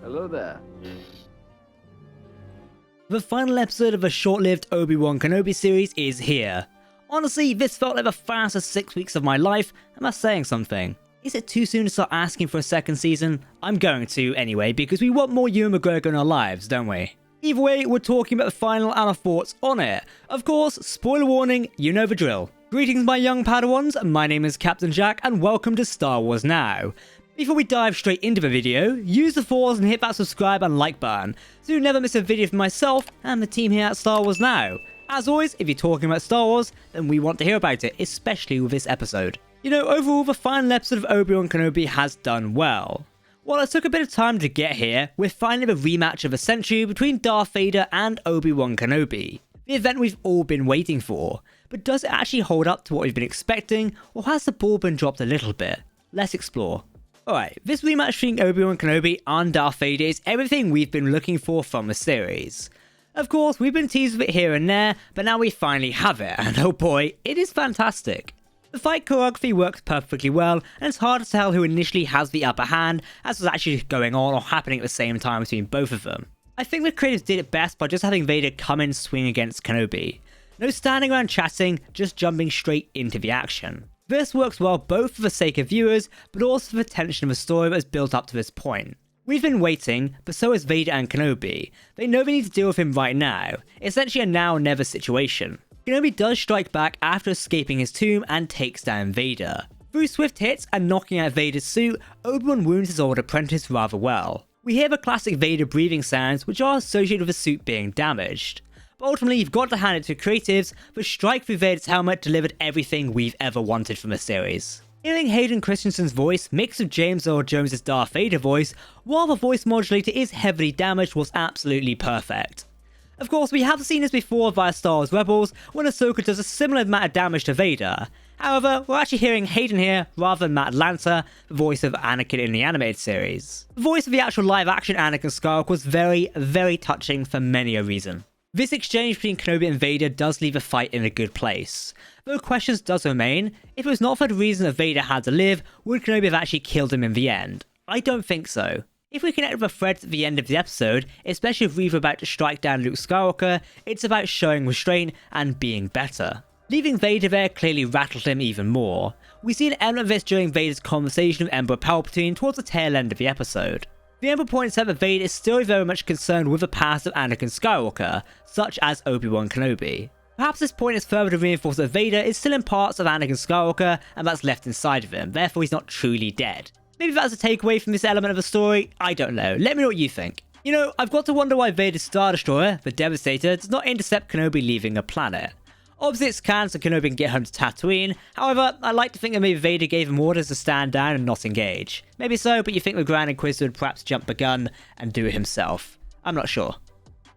Hello there. The final episode of the short-lived Obi-Wan Kenobi series is here. Honestly, this felt like the fastest 6 weeks of my life, and that's saying something. Is it too soon to start asking for a second season? I'm going to, anyway, because we want more Ewan McGregor in our lives, don't we? Either way, we're talking about the final and our thoughts on it. Of course, spoiler warning, you know the drill. Greetings my young Padawans, my name is Captain Jack, and welcome to Star Wars Now. Before we dive straight into the video, use the Force and hit that subscribe and like button, so you never miss a video from myself and the team here at Star Wars Now. As always, if you're talking about Star Wars, then we want to hear about it, especially with this episode. You know, overall, the final episode of Obi-Wan Kenobi has done well. While it took a bit of time to get here, we're finally the rematch of the century between Darth Vader and Obi-Wan Kenobi. The event we've all been waiting for. But does it actually hold up to what we've been expecting, or has the ball been dropped a little bit? Let's explore. Alright, this rematch between Obi-Wan Kenobi and Darth Vader is everything we've been looking for from the series. Of course, we've been teased with it here and there, but now we finally have it, and oh boy, it is fantastic. The fight choreography works perfectly well, and it's hard to tell who initially has the upper hand, as was actually going on or happening at the same time between both of them. I think the creators did it best by just having Vader come in and swing against Kenobi. No standing around chatting, just jumping straight into the action. This works well both for the sake of viewers, but also for the tension of the story that has built up to this point. We've been waiting, but so has Vader and Kenobi. They know they need to deal with him right now, essentially a now or never situation. Kenobi does strike back after escaping his tomb and takes down Vader. Through swift hits and knocking out Vader's suit, Obi-Wan wounds his old apprentice rather well. We hear the classic Vader breathing sounds which are associated with the suit being damaged. But ultimately you've got to hand it to creatives, the strike through Vader's helmet delivered everything we've ever wanted from the series. Hearing Hayden Christensen's voice mixed with James Earl Jones' Darth Vader voice, while the voice modulator is heavily damaged, was absolutely perfect. Of course, we have seen this before via Star Wars Rebels, when Ahsoka does a similar amount of damage to Vader. However, we're actually hearing Hayden here rather than Matt Lanter, the voice of Anakin in the animated series. The voice of the actual live-action Anakin Skywalker was very, very touching for many a reason. This exchange between Kenobi and Vader does leave a fight in a good place. Though questions does remain, if it was not for the reason that Vader had to live, would Kenobi have actually killed him in the end? I don't think so. If we connect with the threads at the end of the episode, especially if we're about to strike down Luke Skywalker, it's about showing restraint and being better. Leaving Vader there clearly rattled him even more. We see an element of this during Vader's conversation with Emperor Palpatine towards the tail end of the episode. The Emperor points out that Vader is still very much concerned with the past of Anakin Skywalker, such as Obi-Wan Kenobi. Perhaps this point is further to reinforce that Vader is still in parts of Anakin Skywalker and that's left inside of him, therefore he's not truly dead. Maybe that's a takeaway from this element of the story, I don't know, let me know what you think. You know, I've got to wonder why Vader's Star Destroyer, the Devastator, does not intercept Kenobi leaving a planet. Obviously it's canon so Kenobi can get home to Tatooine, however, I like to think that maybe Vader gave him orders to stand down and not engage. Maybe so, but you think the Grand Inquisitor would perhaps jump the gun and do it himself. I'm not sure.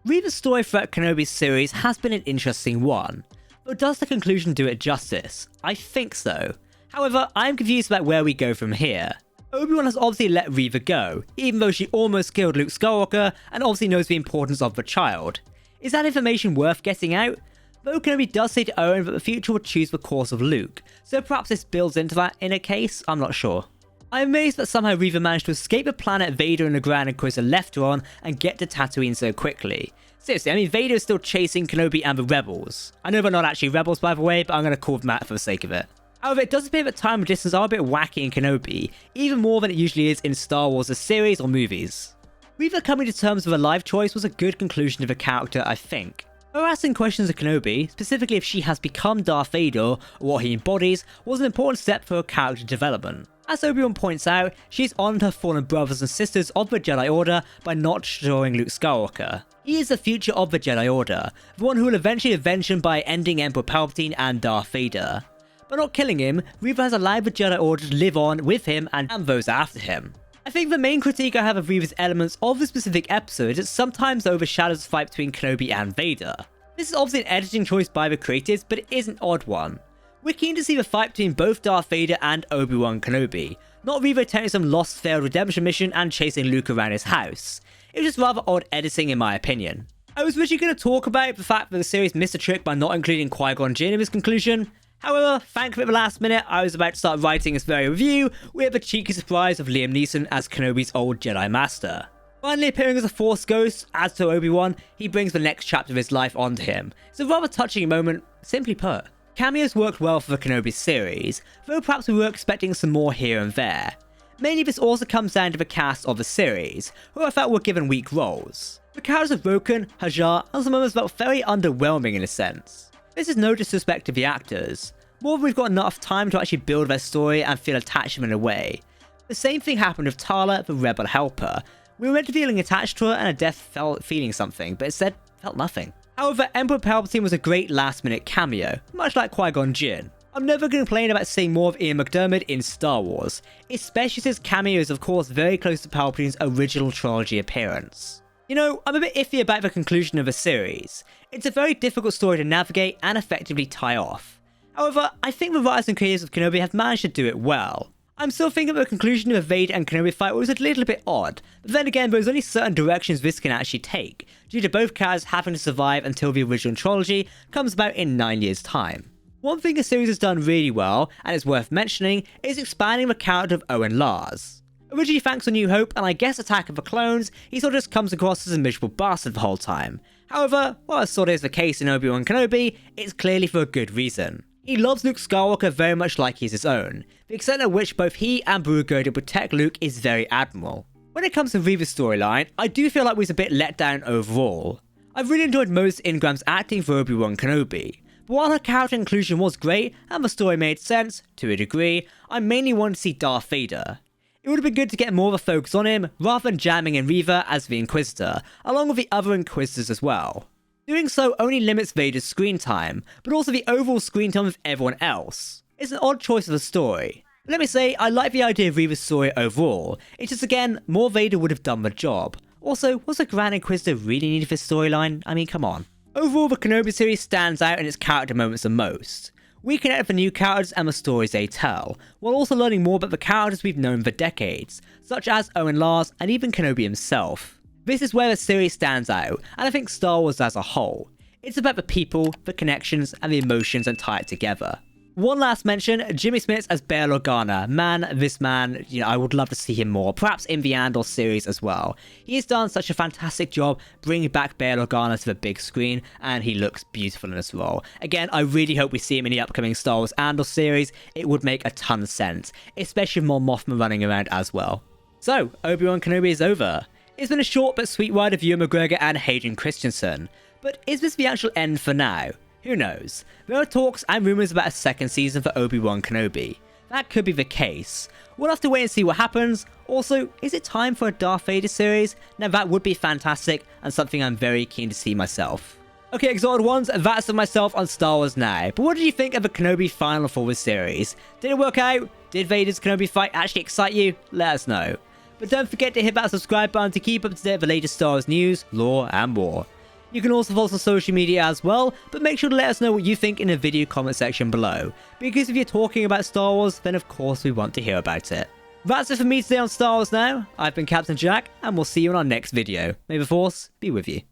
Reading the story throughout Kenobi's series has been an interesting one, but does the conclusion do it justice? I think so. However, I'm confused about where we go from here. Obi-Wan has obviously let Reva go, even though she almost killed Luke Skywalker and obviously knows the importance of the child. Is that information worth getting out? Though Kenobi does say to Owen that the future will choose the course of Luke, so perhaps this builds into that in a case, I'm not sure. I'm amazed that somehow Reva managed to escape the planet Vader and the Grand Inquisitor left her on and get to Tatooine so quickly. Seriously, I mean Vader is still chasing Kenobi and the rebels. I know they're not actually rebels by the way, but I'm going to call them that for the sake of it. However, it does appear that time and distance are a bit wacky in Kenobi, even more than it usually is in Star Wars series or movies. Reva coming to terms with a life choice was a good conclusion to the character, I think. Her asking questions of Kenobi, specifically if she has become Darth Vader or what he embodies, was an important step for her character development. As Obi-Wan points out, she's honoured her fallen brothers and sisters of the Jedi Order by not destroying Luke Skywalker. He is the future of the Jedi Order, the one who will eventually avenge him by ending Emperor Palpatine and Darth Vader. By not killing him, Reva has allowed the Jedi Order to live on with him and those after him. I think the main critique I have of Reva's elements of the specific episode is it sometimes overshadows the fight between Kenobi and Vader. This is obviously an editing choice by the creators, but it is an odd one. We're keen to see the fight between both Darth Vader and Obi-Wan Kenobi, not Reva attempting some lost failed redemption mission and chasing Luke around his house. It was just rather odd editing in my opinion. I was originally going to talk about the fact that the series missed a trick by not including Qui-Gon Jinn in its conclusion. However, thankfully at the last minute, I was about to start writing this very review with the cheeky surprise of Liam Neeson as Kenobi's old Jedi Master. Finally appearing as a Force ghost, as to Obi-Wan, he brings the next chapter of his life onto him. It's a rather touching moment, simply put. Cameos worked well for the Kenobi series, though perhaps we were expecting some more here and there. Mainly this also comes down to the cast of the series, who I felt were given weak roles. The characters of Roken, Hajar, and some others felt very underwhelming in a sense. This is no disrespect to the actors, more than we've got enough time to actually build their story and feel attached to them in a way. The same thing happened with Tala, the rebel helper. We were meant to be feeling attached to her and her death felt feeling something, but instead felt nothing. However, Emperor Palpatine was a great last minute cameo, much like Qui-Gon Jinn. I'm never going to complain about seeing more of Ian McDiarmid in Star Wars, especially since cameo is of course very close to Palpatine's original trilogy appearance. You know, I'm a bit iffy about the conclusion of the series. It's a very difficult story to navigate and effectively tie off. However, I think the writers and creators of Kenobi have managed to do it well. I'm still thinking the conclusion of the Vader and Kenobi fight was a little bit odd, but then again there's only certain directions this can actually take, due to both characters having to survive until the original trilogy comes about in 9 years' time. One thing the series has done really well, and is worth mentioning, is expanding the character of Owen Lars. Originally thanks to New Hope and I guess Attack of the Clones, he sort of just comes across as a miserable bastard the whole time. However, while this sort of is the case in Obi-Wan Kenobi, it's clearly for a good reason. He loves Luke Skywalker very much like he's his own, the extent at which both he and Beru go to protect Luke is very admirable. When it comes to Reva's storyline, I do feel like we was a bit let down overall. I've really enjoyed most Ingram's acting for Obi-Wan Kenobi, but while her character inclusion was great and the story made sense, to a degree, I mainly wanted to see Darth Vader. It would have been good to get more of a focus on him, rather than jamming in Reva as the Inquisitor, along with the other Inquisitors as well. Doing so only limits Vader's screen time, but also the overall screen time of everyone else. It's an odd choice of a story. But let me say, I like the idea of Reva's story overall, it's just again, more Vader would have done the job. Also, was the Grand Inquisitor really needed this storyline? I mean, come on. Overall, the Kenobi series stands out in its character moments the most. We connect with the new characters and the stories they tell, while also learning more about the characters we've known for decades, such as Owen Lars and even Kenobi himself. This is where the series stands out, and I think Star Wars as a whole. It's about the people, the connections, and the emotions that tie it together. One last mention, Jimmy Smits as Bail Organa. Man, this man, I would love to see him more, perhaps in the Andor series as well. He has done such a fantastic job bringing back Bail Organa to the big screen, and he looks beautiful in this role. Again, I really hope we see him in the upcoming Star Wars Andor series. It would make a ton of sense, especially with Mon Mothma running around as well. So, Obi-Wan Kenobi is over. It's been a short but sweet ride of Ewan McGregor and Hayden Christensen, but is this the actual end for now? Who knows? There are talks and rumours about a second season for Obi-Wan Kenobi. That could be the case. We'll have to wait and see what happens. Also, is it time for a Darth Vader series? Now that would be fantastic and something I'm very keen to see myself. Okay, Exalted Ones, that's of myself on Star Wars Now. But what did you think of the Kenobi final for this series? Did it work out? Did Vader's Kenobi fight actually excite you? Let us know. But don't forget to hit that subscribe button to keep up to date with the latest Star Wars news, lore, and more. You can also follow us on social media as well, but make sure to let us know what you think in the video comment section below, because if you're talking about Star Wars, then of course we want to hear about it. That's it for me today on Star Wars Now. I've been Captain Jack, and we'll see you in our next video. May the Force be with you.